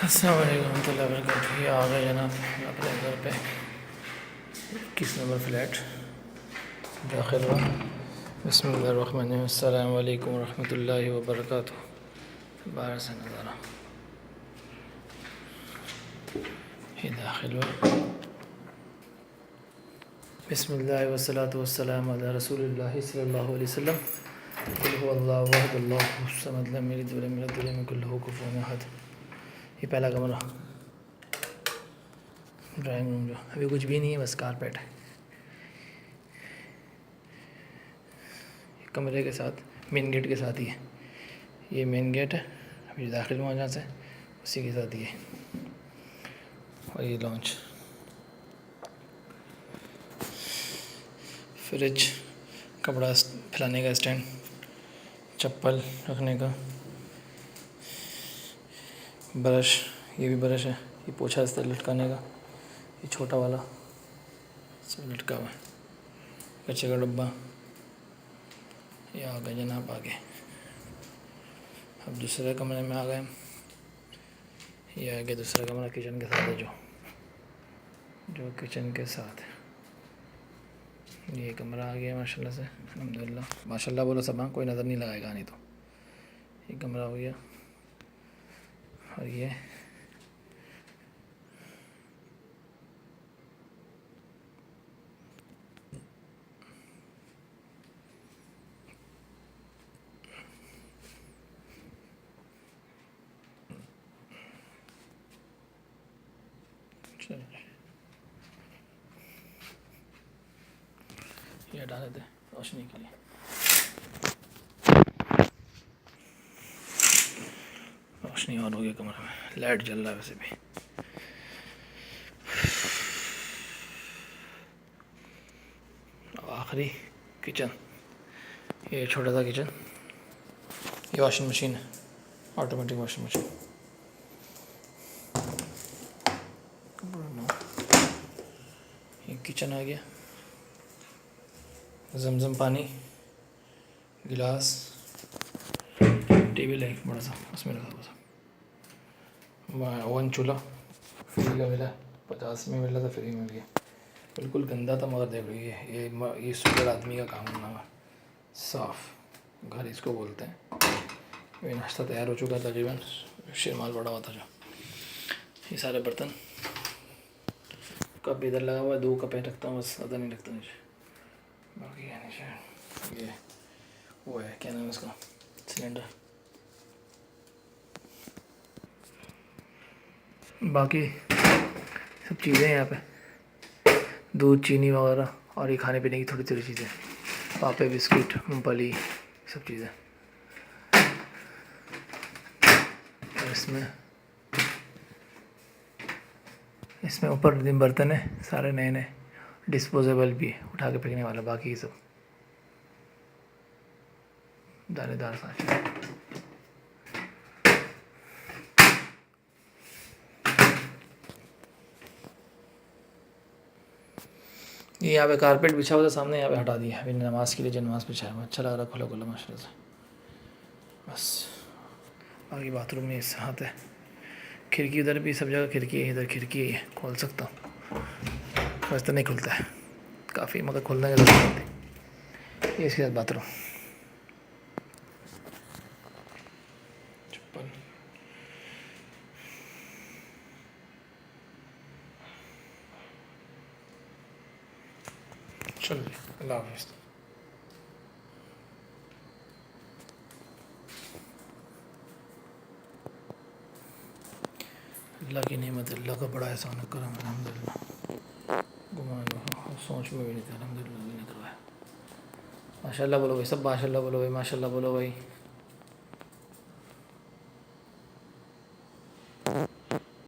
السلام علیکم ورحمۃ اللہ وبرکاتہ. یہ آ گئے جناب اپنے گھر پہ 21 نمبر فلیٹ داخل ہوا. بسم اللہ الرحمن الرحیم. السلام علیکم ورحمۃ اللہ وبرکاتہ. باہر سے نظارہ یہ داخل ہوا. بسم اللہ والصلاۃ والسلام علی رسول اللہ صلی اللہ علیہ وسلم. قل هو اللہ احد اللہ الصمد لم یلد ولم یولد ولم یکن له کفوا احد. یہ پہلا کمرہ ڈرائنگ روم جو ابھی کچھ بھی نہیں ہے، بس کارپیٹ ہے. کمرے کے ساتھ مین گیٹ کے ساتھ ہی ہے. یہ مین گیٹ ہے، ابھی داخل ہوا جہاں سے اسی کے ساتھ ہی ہے. اور یہ لانچ، فریج، کپڑا پھیلانے کا اسٹینڈ، چپل رکھنے کا، برش، یہ بھی برش ہے. یہ پوچھا اس طرح لٹکانے کا، یہ چھوٹا والا سب لٹکا ہوا ہے. کچے کا ڈبہ. یہ آ گئے جناب آگے. اب دوسرے کمرے میں آ گئے. یہ آگے دوسرا کمرہ کچن کے ساتھ ہے، جو کچن کے ساتھ ہے. یہ کمرہ آ گیا ماشاء اللہ سے، الحمدللہ. ماشاء اللہ بولو سب، کوئی نظر نہیں لگائے گا نہیں تو. یہ کمرہ ہو گیا. اور یہ یہ ہٹا دیتے روشنی کے لیے. روشنی آن ہو گئی کمرے میں، لائٹ جل رہا ہے ویسے بھی. آخری کچن، یہ چھوٹا سا کچن. یہ واشنگ مشین ہے، آٹومیٹک واشنگ مشین. یہ کچن آ گیا. زمزم پانی، گلاس، ٹیبل ہے ایک بڑا سا، اس میں رکھا ہوا تھا. اوون چولہا فری کا ملا، 50 میں ملا تھا، فری میں مل گیا. بالکل گندا تھا مگر دیکھ رہی ہے، یہ سپر آدمی کا کام ہونا ہے. صاف گھر اس کو بولتے ہیں. یہ ناشتہ تیار ہو چکا تقریباً، شیرمال پڑا ہوا تھا جو. یہ سارے برتن، کپ ادھر لگا ہوا ہے، 2 کپیں رکھتا ہوں بس، زیادہ نہیں رکھتا نیچے. باقی ہے نیچے یہ وہ ہے، کیا نام ہے اس کا، سلنڈر. باقی سب چیزیں ہیں یہاں پہ، دودھ، چینی وغیرہ، اور یہ کھانے پینے کی تھوڑی تھوڑی چیزیں، پاپے، بسکٹ، مونگ پھلی، سب چیزیں. اس میں اوپر برتن ہیں سارے نئے نئے، ڈسپوزیبل بھی ہے، اٹھا کے پھینکنے والا. باقی سب دانے دار سانچے. یہ یہاں پہ کارپیٹ بچھا ہوا تھا سامنے، یہاں پہ ہٹا دیا. ابھی نماز کے لیے جو نماز بچھایا ہوا اچھا لگ رہا ہے، کھلا کھلا ماشاء اللہ سے. بس باقی باتھ روم میں اس ہاتھ ہے. کھڑکی ادھر بھی، سب جگہ کھڑکی ہے. ادھر کھڑکی ہے، کھول سکتا ہوں، بس تو نہیں کھلتا ہے کافی، مگر کھلنا کی ضرورت نہیں ہوتی. یہ اس کے ساتھ باتھ روم. چپل. چلیے اللہ حافظ. اللہ کی نعمت، اللہ کا بڑا احسان و کرم، الحمدللہ. گمان سوچ میں بھی نہیں تھا، الحمدللہ اللہ نے کروایا. ماشاء اللہ بولو بھائی سب، ماشاء اللہ بولو بھائی، ماشاء اللہ بولو بھائی.